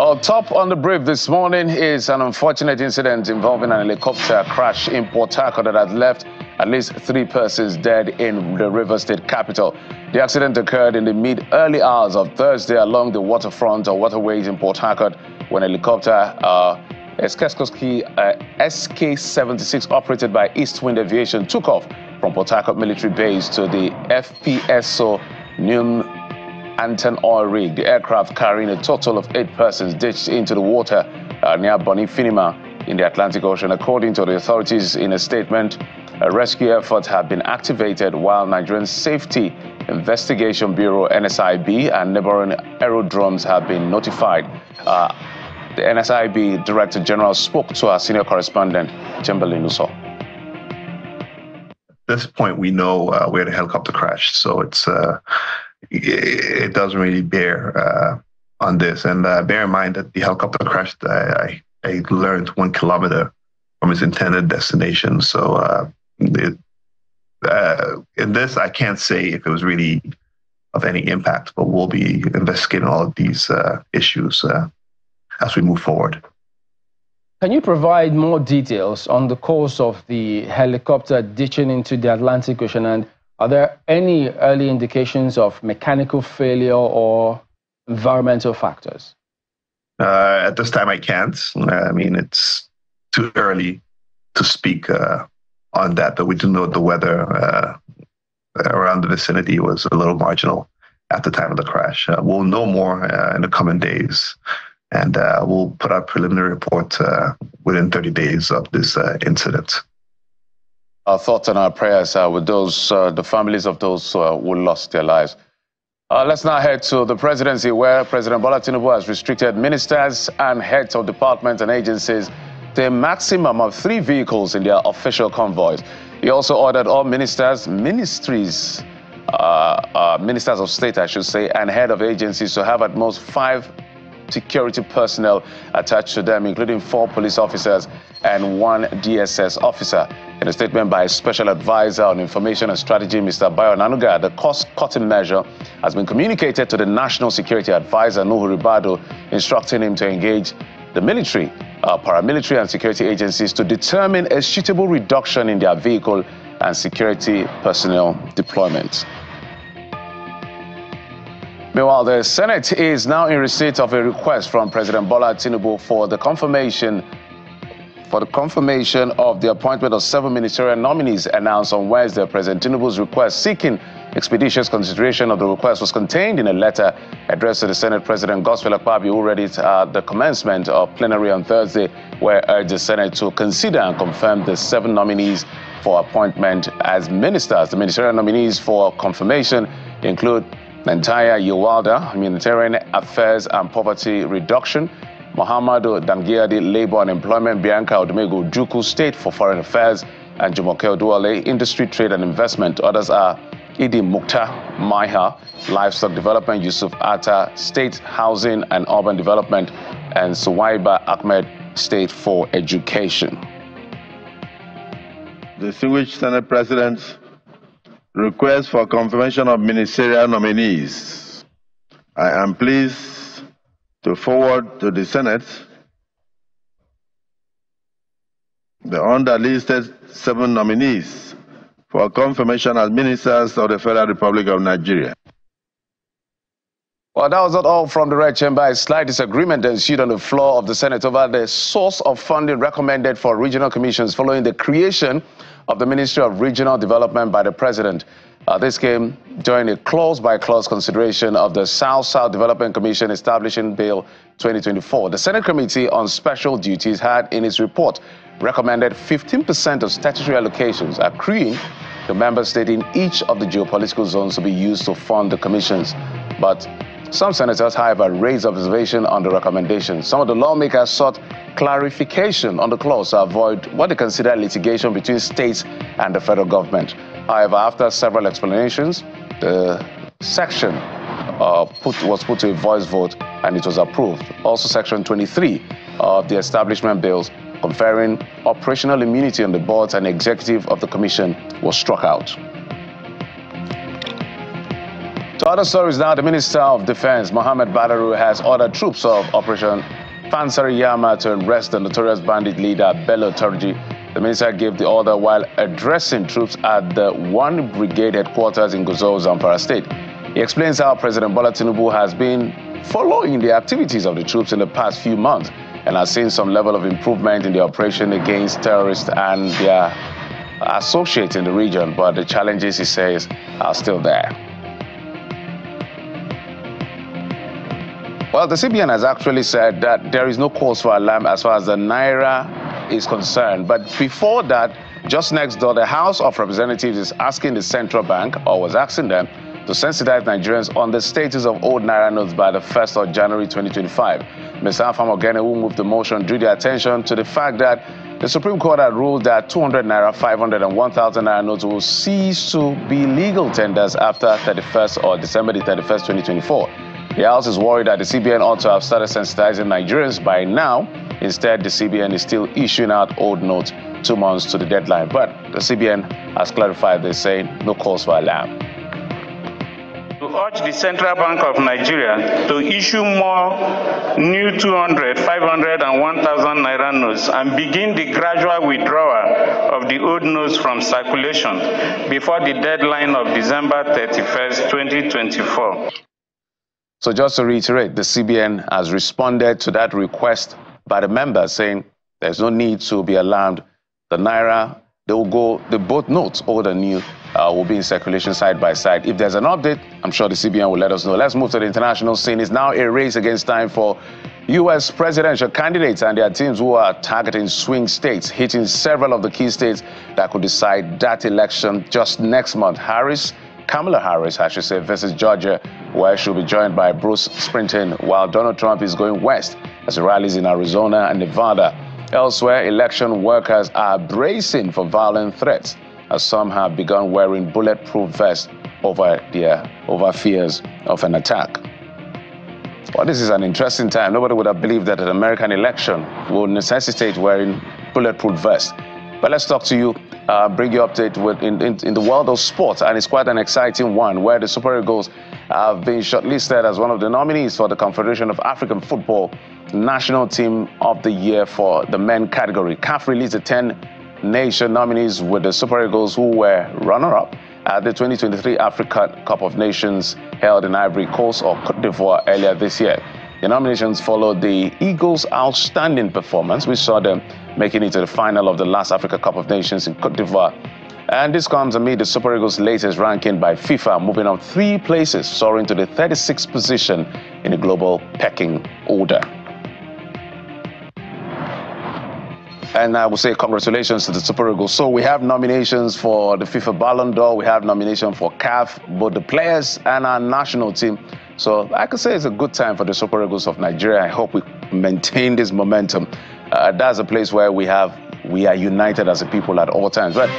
Well, top on the brief this morning is an unfortunate incident involving an helicopter crash in Port Harcourt that has left at least 3 persons dead in the Rivers State capital. The accident occurred in the mid-early hours of Thursday along the waterfront or waterways in Port Harcourt when a helicopter SK-76 operated by East Wind Aviation took off from Port Harcourt military base to the FPSO Neum Anton oil rig. The aircraft carrying a total of 8 persons ditched into the water near Bonifinima in the Atlantic Ocean. According to the authorities in a statement, rescue efforts have been activated while Nigerian Safety Investigation Bureau (NSIB) and neighboring aerodromes have been notified. The NSIB Director General spoke to our senior correspondent, Chamberlain Uso. At this point, we know where the helicopter crashed, so it doesn't really bear on this. And bear in mind that the helicopter crashed, I learned 1 kilometer from its intended destination. So in this, I can't say if it was really of any impact, but we'll be investigating all of these issues as we move forward. Can you provide more details on the course of the helicopter ditching into the Atlantic Ocean? And are there any early indications of mechanical failure or environmental factors? At this time, I can't. I mean, it's too early to speak on that, but we do know the weather around the vicinity was a little marginal at the time of the crash. We'll know more in the coming days, and we'll put out a preliminary report within 30 days of this incident. Our thoughts and our prayers are with those, the families of those who lost their lives. Let's now head to the presidency, where President Bola Tinubu has restricted ministers and heads of departments and agencies to a maximum of 3 vehicles in their official convoys. He also ordered all ministers of state, I should say, and head of agencies to have at most 5 security personnel attached to them, including 4 police officers and 1 DSS officer. In a statement by Special Advisor on Information and Strategy, Mr. Bayo Nanuga, the cost-cutting measure has been communicated to the National Security Advisor, Nuhu Ribadu, instructing him to engage the military, paramilitary and security agencies to determine a suitable reduction in their vehicle and security personnel deployment. Meanwhile, the Senate is now in receipt of a request from President Bola Tinubu for the confirmation of the appointment of 7 ministerial nominees announced on Wednesday. President Tinubu's request seeking expeditious consideration of the request was contained in a letter addressed to the Senate President Godswill Akpabio, who read it at the commencement of plenary on Thursday, where urged the Senate to consider and confirm the 7 nominees for appointment as ministers. The ministerial nominees for confirmation include Nantaya Yewalda, Humanitarian Affairs and Poverty Reduction; Muhammadu Dangiadi, Labor and Employment; Bianca Odumegu Juku, State for Foreign Affairs; and Jumoke Oduwole, Industry, Trade and Investment. Others are Idi Mukhtar Maiha, Livestock Development; Yusuf Atta, State Housing and Urban Development; and Suwaiba Ahmed, State for Education. Distinguished Senate President, request for confirmation of ministerial nominees. I am pleased to forward to the Senate the underlisted 7 nominees for confirmation as ministers of the Federal Republic of Nigeria. Well, that was not all from the Red Chamber. A slight disagreement ensued on the floor of the Senate over the source of funding recommended for regional commissions following the creation of the Ministry of Regional Development by the President. This came during a clause-by-clause consideration of the South-South Development Commission establishing Bill 2024. The Senate Committee on Special Duties had, in its report, recommended 15% of statutory allocations accruing to member states in each of the geopolitical zones to be used to fund the commissions. But some senators, however, raised observation on the recommendation. Some of the lawmakers sought clarification on the clause to avoid what they consider litigation between states and the federal government. However, after several explanations, the section was put to a voice vote and it was approved. Also, Section 23 of the establishment bills conferring operational immunity on the boards and executive of the commission was struck out. To other stories now, the Minister of Defense, Mohammed Badaru, has ordered troops of Operation Fansari-Yama to arrest the notorious bandit leader Bello Turji. The minister gave the order while addressing troops at the 1 Brigade headquarters in Gusau, Zamfara State. He explains how President Bola Tinubu has been following the activities of the troops in the past few months and has seen some level of improvement in the operation against terrorists and their associates in the region, but the challenges, he says, are still there. Well, the CBN has actually said that there is no cause for alarm as far as the Naira is concerned. But before that, just next door, the House of Representatives is asking the central bank, or was asking them, to sensitize Nigerians on the status of old Naira notes by the 1st of January 2025. Mr. Afam Ogene, who moved the motion, drew their attention to the fact that the Supreme Court had ruled that 200 Naira, 500 and 1,000 Naira notes will cease to be legal tenders after 31st or December the 31st, 2024. The House is worried that the CBN ought to have started sensitizing Nigerians by now. Instead, the CBN is still issuing out old notes 2 months to the deadline. But the CBN has clarified, they're saying no cause for alarm. To urge the Central Bank of Nigeria to issue more new 200, 500 and 1,000 Naira notes and begin the gradual withdrawal of the old notes from circulation before the deadline of December 31st, 2024. So just to reiterate, the CBN has responded to that request by the members, saying there's no need to be alarmed. The Naira, the both notes, old and new, will be in circulation side by side. If there's an update, I'm sure the CBN will let us know. Let's move to the international scene. It's now a race against time for U.S. presidential candidates and their teams who are targeting swing states, hitting several of the key states that could decide that election just next month. Kamala Harris, I should say, versus Georgia, where she'll be joined by Bruce Springsteen, while Donald Trump is going west as he rallies in Arizona and Nevada. Elsewhere, election workers are bracing for violent threats as some have begun wearing bulletproof vests over fears of an attack. Well, this is an interesting time. Nobody would have believed that an American election would necessitate wearing bulletproof vests. But let's talk to you, bring you update in the world of sports, and it's quite an exciting one where the Super Eagles have been shortlisted as one of the nominees for the Confederation of African Football National Team of the Year for the men category. CAF released the 10-nation nominees with the Super Eagles, who were runner-up at the 2023 Africa Cup of Nations held in Ivory Coast or Côte d'Ivoire earlier this year. The nominations followed the Eagles' outstanding performance. We saw them making it to the final of the last Africa Cup of Nations in Côte d'Ivoire. And this comes amid the Super Eagles' latest ranking by FIFA, moving up 3 places, soaring to the 36th position in the global pecking order. And I will say congratulations to the Super Eagles. So we have nominations for the FIFA Ballon d'Or, we have nomination for CAF, both the players and our national team. So I could say it's a good time for the Super Eagles of Nigeria. I hope we maintain this momentum. That's a place where we are united as a people at all times. But